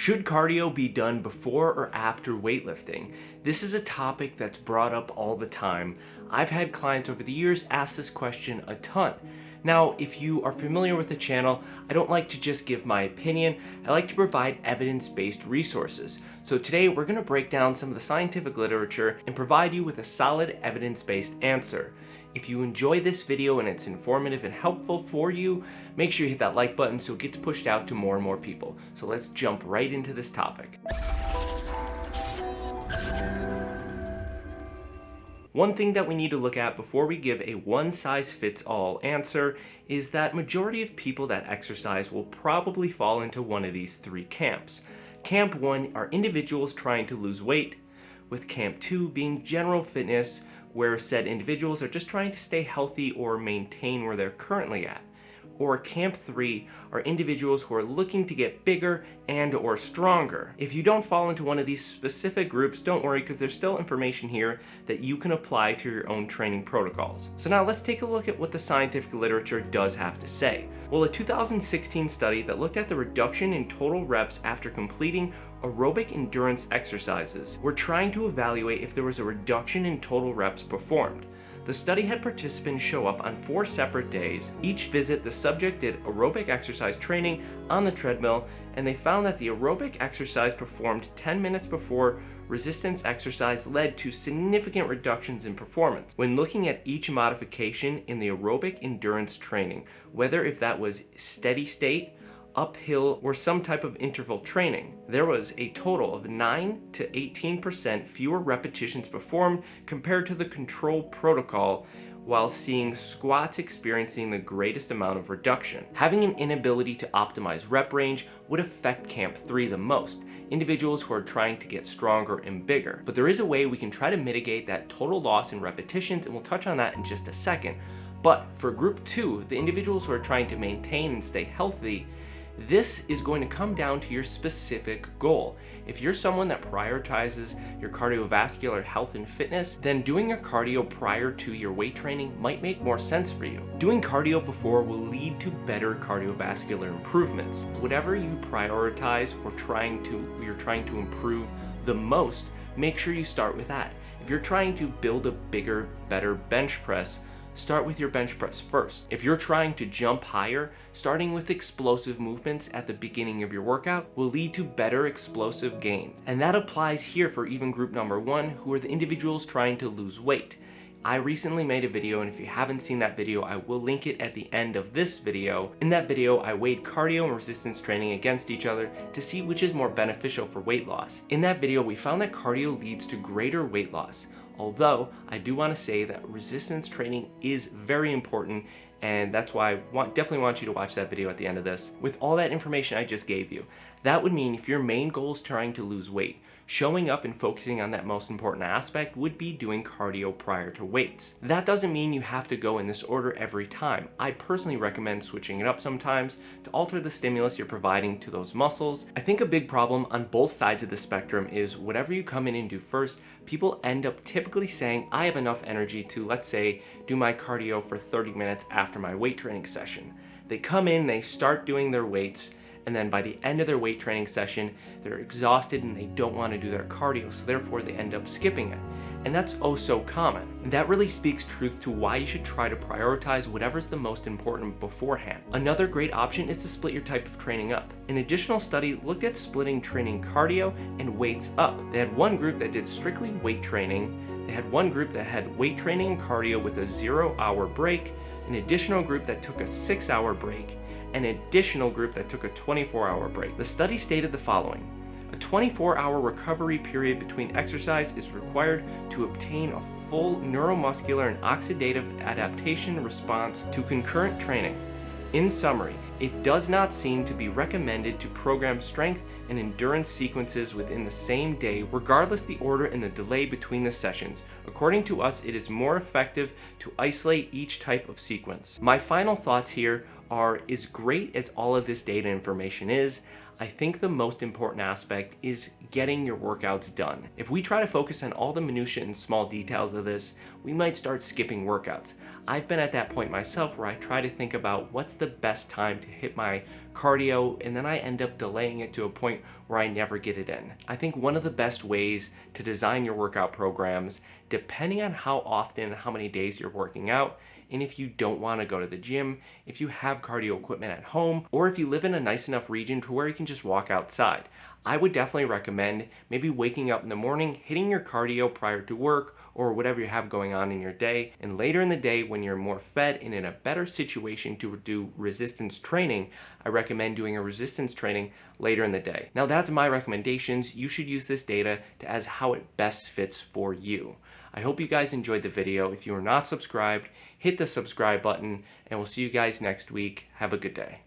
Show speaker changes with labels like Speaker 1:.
Speaker 1: Should cardio be done before or after weightlifting? This is a topic that's brought up all the time. I've had clients over the years ask this question a ton. Now, if you are familiar with the channel, I don't like to just give my opinion. I like to provide evidence-based resources. So today we're going to break down some of the scientific literature and provide you with a solid evidence-based answer. If you enjoy this video and it's informative and helpful for you, make sure you hit that like button so it gets pushed out to more and more people. So let's jump right into this topic. One thing that we need to look at before we give a one-size-fits-all answer is that majority of people that exercise will probably fall into one of these three camps. Camp 1 are individuals trying to lose weight, with Camp 2 being general fitness, where said individuals are just trying to stay healthy or maintain where they're currently at. Or Camp 3 are individuals who are looking to get bigger and or stronger. If you don't fall into one of these specific groups, don't worry, because there's still information here that you can apply to your own training protocols. So now let's take a look at what the scientific literature does have to say. Well, a 2016 study that looked at the reduction in total reps after completing aerobic endurance exercises were trying to evaluate if there was a reduction in total reps performed. The study had participants show up on 4 separate days. Each visit, the subject did aerobic exercise training on the treadmill, and they found that the aerobic exercise performed 10 minutes before resistance exercise led to significant reductions in performance. When looking at each modification in the aerobic endurance training, whether if that was steady state, uphill, or some type of interval training, there was a total of 9 to 18% fewer repetitions performed compared to the control protocol, while seeing squats experiencing the greatest amount of reduction. Having an inability to optimize rep range would affect Camp 3 the most, individuals who are trying to get stronger and bigger. But there is a way we can try to mitigate that total loss in repetitions, and we'll touch on that in just a second. But for Group 2, the individuals who are trying to maintain and stay healthy, this is going to come down to your specific goal. If you're someone that prioritizes your cardiovascular health and fitness, then doing your cardio prior to your weight training might make more sense for you. Doing cardio before will lead to better cardiovascular improvements. Whatever you prioritize or you're trying to improve the most, make sure you start with that. If you're trying to build a bigger, better bench press, start with your bench press first. If you're trying to jump higher, starting with explosive movements at the beginning of your workout will lead to better explosive gains. And that applies here for even group number 1, who are the individuals trying to lose weight. I recently made a video, and if you haven't seen that video, I will link it at the end of this video. In that video, I weighed cardio and resistance training against each other to see which is more beneficial for weight loss. In that video, we found that cardio leads to greater weight loss. Although, I do want to say that resistance training is very important, and that's why I definitely want you to watch that video at the end of this. With all that information I just gave you, that would mean if your main goal is trying to lose weight, showing up and focusing on that most important aspect would be doing cardio prior to weights. That doesn't mean you have to go in this order every time. I personally recommend switching it up sometimes to alter the stimulus you're providing to those muscles. I think a big problem on both sides of the spectrum is whatever you come in and do first, people end up typically saying, I have enough energy to, let's say, do my cardio for 30 minutes after my weight training session. They come in, they start doing their weights, and then by the end of their weight training session, they're exhausted and they don't want to do their cardio, so therefore they end up skipping it. And that's oh so common. And that really speaks truth to why you should try to prioritize whatever's the most important beforehand. Another great option is to split your type of training up. An additional study looked at splitting training cardio and weights up. They had one group that did strictly weight training. They had one group that had weight training and cardio with a 0-hour break, an additional group that took a 6-hour break, an additional group that took a 24-hour break. The study stated the following: a 24-hour recovery period between exercise is required to obtain a full neuromuscular and oxidative adaptation response to concurrent training. In summary, it does not seem to be recommended to program strength and endurance sequences within the same day, regardless the order and the delay between the sessions. According to us, it is more effective to isolate each type of sequence. My final thoughts here are as great as all of this data information is, I think the most important aspect is getting your workouts done. If we try to focus on all the minutiae and small details of this, we might start skipping workouts. I've been at that point myself where I try to think about what's the best time to hit my cardio, and then I end up delaying it to a point where I never get it in. I think one of the best ways to design your workout programs, depending on how often, how many days you're working out, and if you don't want to go to the gym, if you have cardio equipment at home, or if you live in a nice enough region to where you can just walk outside, I would definitely recommend maybe waking up in the morning, hitting your cardio prior to work or whatever you have going on in your day, and later in the day when you're more fed and in a better situation to do resistance training, I recommend doing a resistance training later in the day. Now that's my recommendations. You should use this data as how it best fits for you. I hope you guys enjoyed the video. If you are not subscribed, hit the subscribe button, and we'll see you guys next week. Have a good day.